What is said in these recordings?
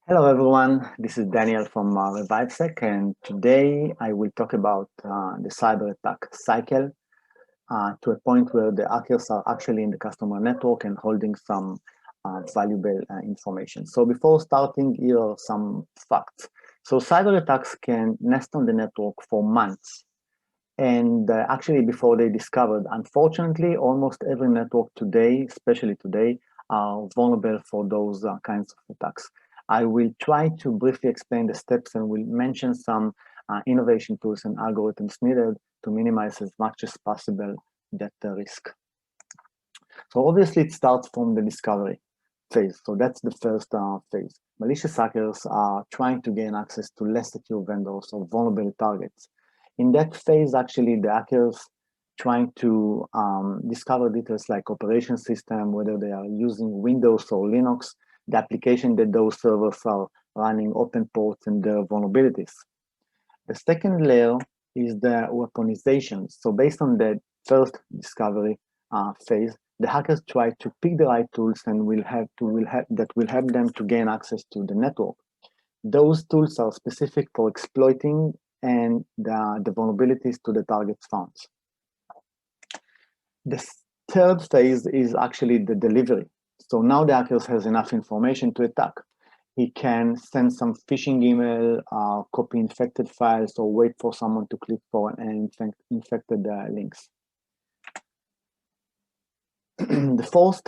Hello everyone, this is Daniel from ReviveSec, and today I will talk about the cyber attack cycle to a point where the hackers are actually in the customer network and holding some valuable information. So before starting, here are some facts. So cyber attacks can nest on the network for months. And actually before they discovered, unfortunately, almost every network today, especially today, are vulnerable for those kinds of attacks. I will try to briefly explain the steps and will mention some innovation tools and algorithms needed to minimize as much as possible that risk. So obviously it starts from the discovery phase. So that's the first phase. Malicious hackers are trying to gain access to less secure vendors or vulnerable targets. In that phase, actually, the hackers trying to discover details like operation system, whether they are using Windows or Linux, the application that those servers are running, open ports, and their vulnerabilities. The second layer is the weaponization. So based on the first discovery phase, the hackers try to pick the right tools and that will help them to gain access to the network. Those tools are specific for exploiting and the vulnerabilities to the target's found. The third phase is actually the delivery. So now the hacker has enough information to attack. He can send some phishing email, copy infected files, or wait for someone to click for an infected links. The fourth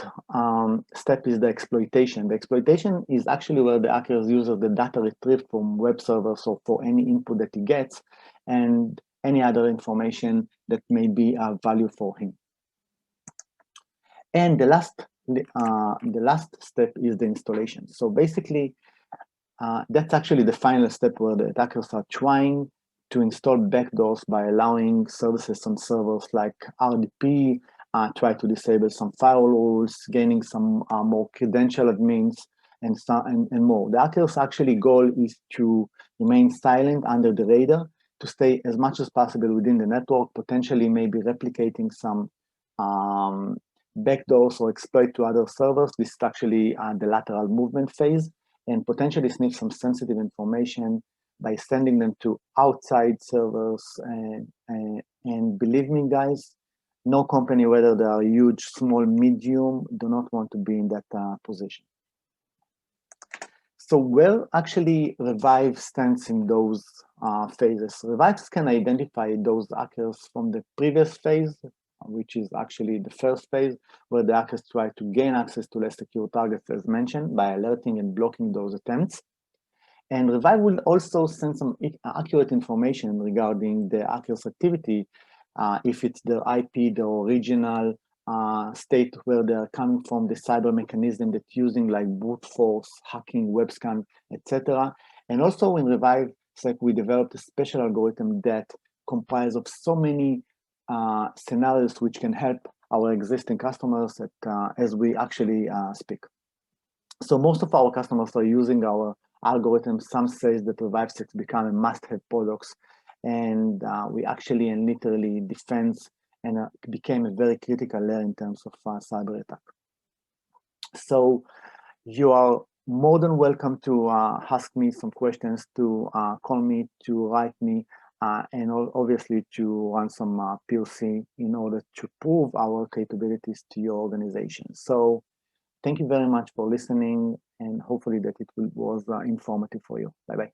step is the exploitation. The exploitation is actually where the hackers use the data retrieved from web servers or for any input that he gets and any other information that may be of value for him. And the last step is the installation. So basically, that's actually the final step where the attackers are trying to install backdoors by allowing services on servers like RDP, try to disable some firewall rules, gaining some more credential admins, and more. The hackers' actually goal is to remain silent under the radar, to stay as much as possible within the network, potentially maybe replicating some backdoors or exploit to other servers. This is actually the lateral movement phase, and potentially sniff some sensitive information by sending them to outside servers. And believe me, guys, no company, whether they are huge, small, medium, do not want to be in that position. So where actually Revive stands in those phases? Revive can identify those hackers from the previous phase, which is actually the first phase, where the hackers try to gain access to less secure targets, as mentioned, by alerting and blocking those attempts. And Revive will also send some accurate information regarding the hacker's activity, if it's their IP, the original state where they're coming from, the cyber mechanism that's using like brute force, hacking, web scan, etc. And also in Revive, it's like we developed a special algorithm that comprises of so many scenarios which can help our existing customers as we actually speak. So most of our customers are using our algorithms. Some say that Revive6 become a must-have products, and we actually and literally defense and became a very critical layer in terms of cyber attack. So you are more than welcome to ask me some questions, to call me, to write me, and obviously to run some POC in order to prove our capabilities to your organization. So thank you very much for listening, and hopefully that it was informative for you. Bye-bye.